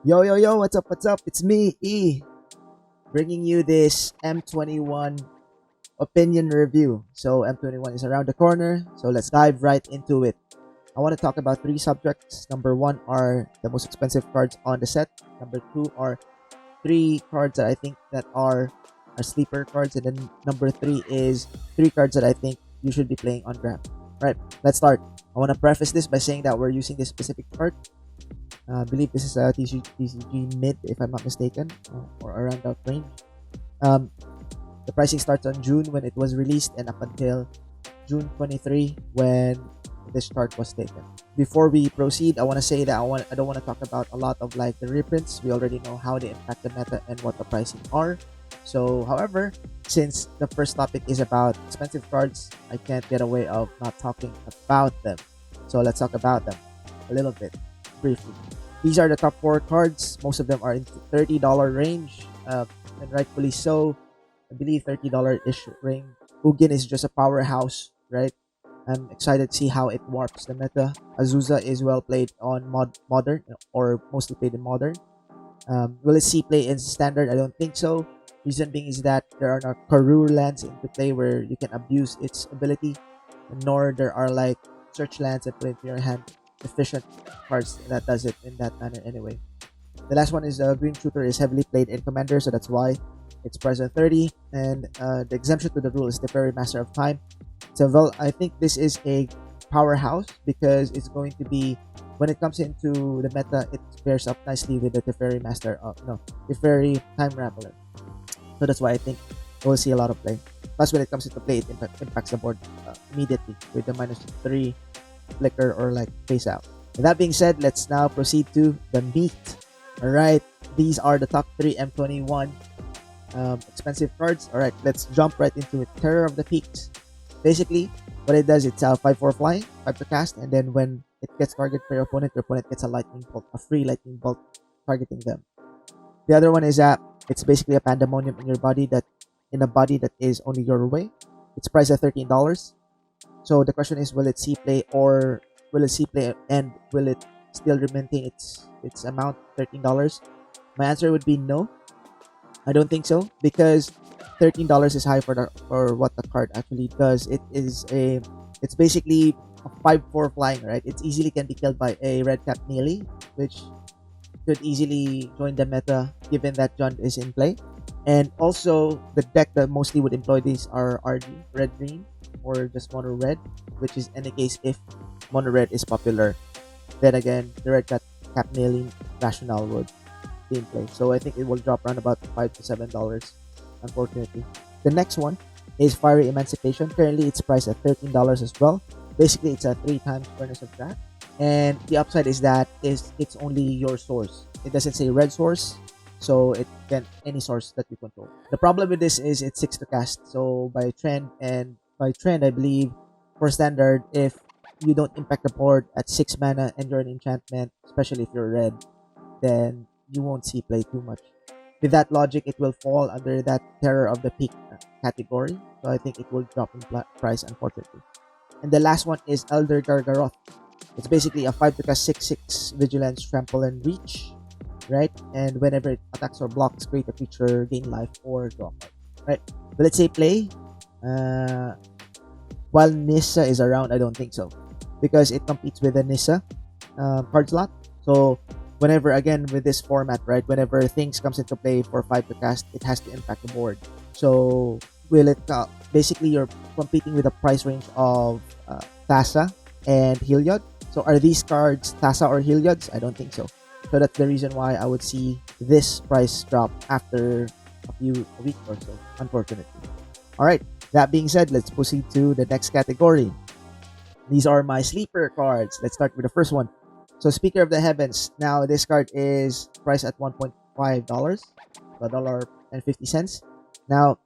Yo, yo, yo, what's up, what's up? It's me, E, bringing you this M21 opinion review. So, M21 is around the corner, so let's dive right into it. I want to talk about three subjects. Number one are the most expensive cards on the set. Number two are three cards that I think that are sleeper cards. And then number three is three cards that I think you should be playing on draft. Right, let's start. I want to preface this by saying that we're using this specific card. I believe this is a TCG mid, if I'm not mistaken, or around that range. Um, the pricing starts on June when it was released, and up until June 23 when this chart was taken. Before we proceed, I want to say that I don't want to talk about a lot of like the reprints. We already know how they impact the meta and what the pricing are. So, however, since the first topic is about expensive cards, I can't get away of not talking about them. So let's talk about them a little bit briefly. These are the top four cards. Most of them are in $30 range, and rightfully so. I believe $30 ish range. Ugin is just a powerhouse, right? I'm excited to see how it warps the meta. Azusa is well played on modern, or mostly played in modern. Will it see play in standard? I don't think so. Reason being is that there are no Karur lands into play where you can abuse its ability, nor there are like search lands and put it into your hand efficient cards that does it in that manner anyway. The last one is Green Shooter is heavily played in Commander, so that's why it's priced at 30. And the exemption to the rule is the Fairy Master of Time. So, well, I think this is a powerhouse because it's going to be, when it comes into the meta, it pairs up nicely with the Teferi Master of, no, Teferi Time Raveler. So that's why I think we'll see a lot of play. Plus, when it comes into play, it impacts the board immediately with the -3 flicker or like face out. With that being said, let's now proceed to the meat. Alright, these are the top 3 M21 expensive cards. Alright, let's jump right into it. Terror of the Peaks. Basically, what it does, it's 5-4 flying, 5 to cast, and then when it gets targeted for your opponent gets a lightning bolt, a free lightning bolt targeting them. The other one is that it's basically a pandemonium in your body that in a body that is only your way. It's priced at $13. So the question is, will it see play or will it see play and will it still maintain its amount, $13? My answer would be no. I don't think so because $13 is high for what the card actually does. It's basically a 5-4 flying, right? It easily can be killed by a red cap melee, which could easily join the meta given that Jund is in play. And also the deck that mostly would employ these are RG, red green, or just mono red, which is in the case if mono red is popular. Then again, the red cap melee rationale would be in play. So I think it will drop around about $5 to $7, unfortunately. The next one is Fiery Emancipation. Currently it's priced at $13 as well. Basically it's a 3 times Furnace of Wrath. And the upside is that it's only your source. It doesn't say red source, so it can any source that you control. The problem with this is it's 6 to cast. So by trend I believe for standard, if you don't impact the board at 6 mana and you're an enchantment, especially if you're red, then you won't see play too much. With that logic, it will fall under that Terror of the Peak category. So I think it will drop in price, unfortunately. And the last one is Elder Gargaroth. It's basically a 5 to cast 6/6 Vigilance, Trample, and Reach, right? And whenever it attacks or blocks, create a creature, gain life, or draw a card, right? But let's say play. While Nissa is around, I don't think so because it competes with the Nissa card slot. So whenever, again, with this format, right, whenever things comes into play for 5 to cast, it has to impact the board. So will it basically you're competing with a price range of Thassa and Heliod. So are these cards Thassa or Heliods? I don't think so. So that's the reason why I would see this price drop after a week or so, unfortunately. Alright, that being said, let's proceed to the next category. These are my sleeper cards. Let's start with the first one. So Speaker of the Heavens. Now this card is priced at $1.5, $1.50. Now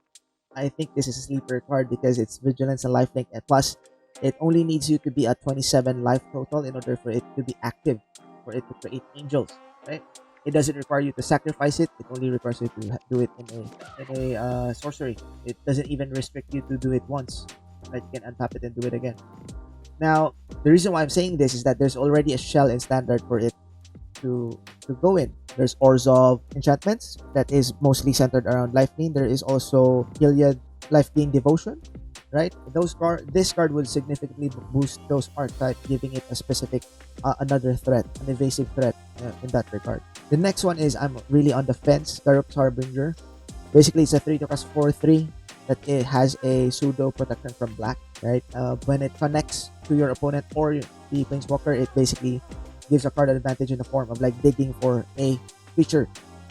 I think this is a sleeper card because it's Vigilance and Lifelink, and plus it only needs you to be at 27 life total in order for it to be active, for it to create angels, right? It doesn't require you to sacrifice it. It only requires you to do it in a sorcery. It doesn't even restrict you to do it once, right? You can untap it and do it again. Now, the reason why I'm saying this is that there's already a shell in standard for it. to go in. There's Orzhov enchantments that is mostly centered around life gain. There is also Gilead life gain devotion, right? This card will significantly boost those archetypes, giving it a specific another threat, an evasive threat in that regard. The next one is, I'm really on the fence, Garruk's Harbinger. Basically, it's a 3 to cast 4/3 that it has a pseudo protection from black, right? When it connects to your opponent or the planeswalker, it basically gives a card advantage in the form of like digging for a creature.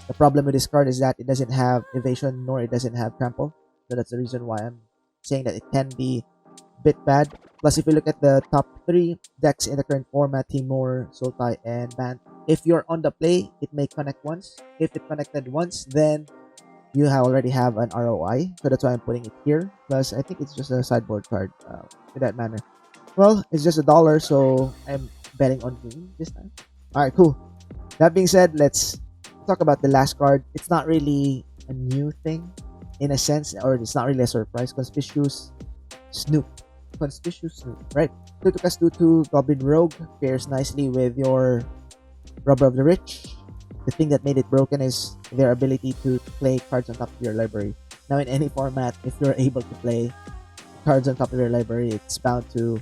The problem with this card is that it doesn't have evasion nor it doesn't have trample. So that's the reason why I'm saying that it can be a bit bad. Plus, if you look at the top 3 decks in the current format, Timur, Sultai, and Bant, if you're on the play, it may connect once. If it connected once, then you already have an ROI. So that's why I'm putting it here. Plus, I think it's just a sideboard card in that manner. Well, it's just $1, so I'm betting on green this time. Alright, cool. That being said, let's talk about the last card. It's not really a new thing in a sense, or it's not really a surprise. Conspicuous Snoop, right? 2 to cast 2/2 Goblin Rogue pairs nicely with your Rubber of the Rich. The thing that made it broken is their ability to play cards on top of your library. Now, in any format, if you're able to play cards on top of your library, it's bound to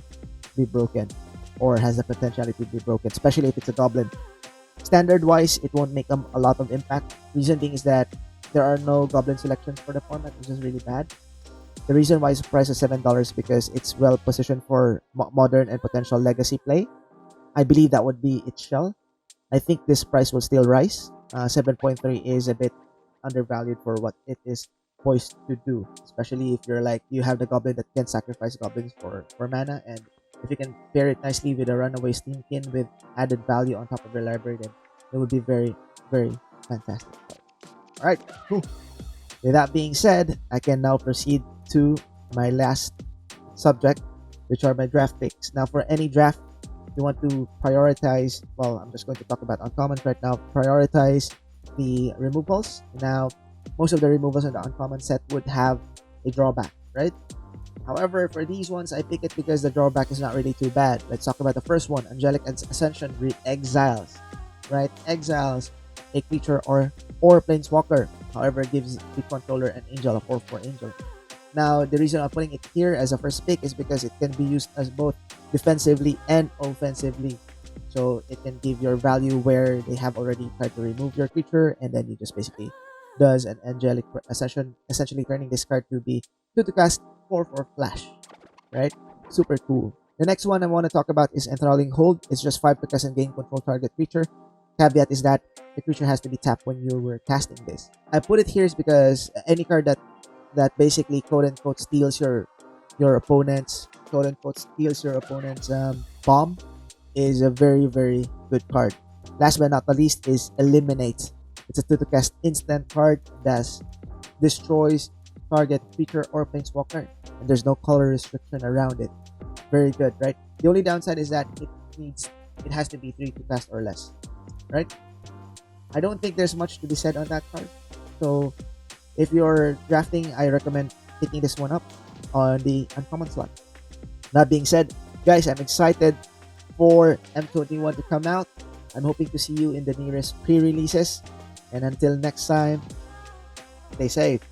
be broken or has the potentiality to be broken, especially if it's a goblin. Standard wise, it won't make a lot of impact. Reason being is that there are no goblin selections for the format, which is really bad. The reason why it's priced at $7 because it's well positioned for modern and potential legacy play. I believe that would be its shell. I think this price will still rise. 7.3 is a bit undervalued for what it is poised to do, especially if you're like, you have the goblin that can sacrifice goblins for mana, and if you can pair it nicely with a runaway Steamkin with added value on top of your library, then it would be very, very fantastic. Alright, cool. With that being said, I can now proceed to my last subject, which are my draft picks. Now, for any draft, you want to prioritize, well, I'm just going to talk about uncommons right now. Prioritize the removals. Now, most of the removals in the uncommon set would have a drawback, right? However, for these ones, I pick it because the drawback is not really too bad. Let's talk about the first one. Angelic Ascension exiles, right? Exiles a creature or planeswalker. However, it gives the controller an angel, a 4/4 angel. Now, the reason I'm putting it here as a first pick is because it can be used as both defensively and offensively. So it can give your value where they have already tried to remove your creature, and then you just basically does an Angelic Ascension, essentially turning this card to be 2 to cast 4/4 flash, right? Super cool. The next one I want to talk about is Enthralling Hold. It's just 5 to cast and gain control target creature. Caveat is that the creature has to be tapped when you were casting this. I put it here is because any card that basically quote unquote steals your opponent's bomb is a very, very good card. Last but not the least is Eliminate. It's a 2 to cast instant card that destroys target creature or planeswalker, and there's no color restriction around it. Very good, right? The only downside is that it has to be 3 to cast or less, right? I don't think there's much to be said on that card. So if you're drafting, I recommend picking this one up on the uncommon slot. That being said, guys, I'm excited for M21 to come out. I'm hoping to see you in the nearest pre-releases. And until next time, stay safe.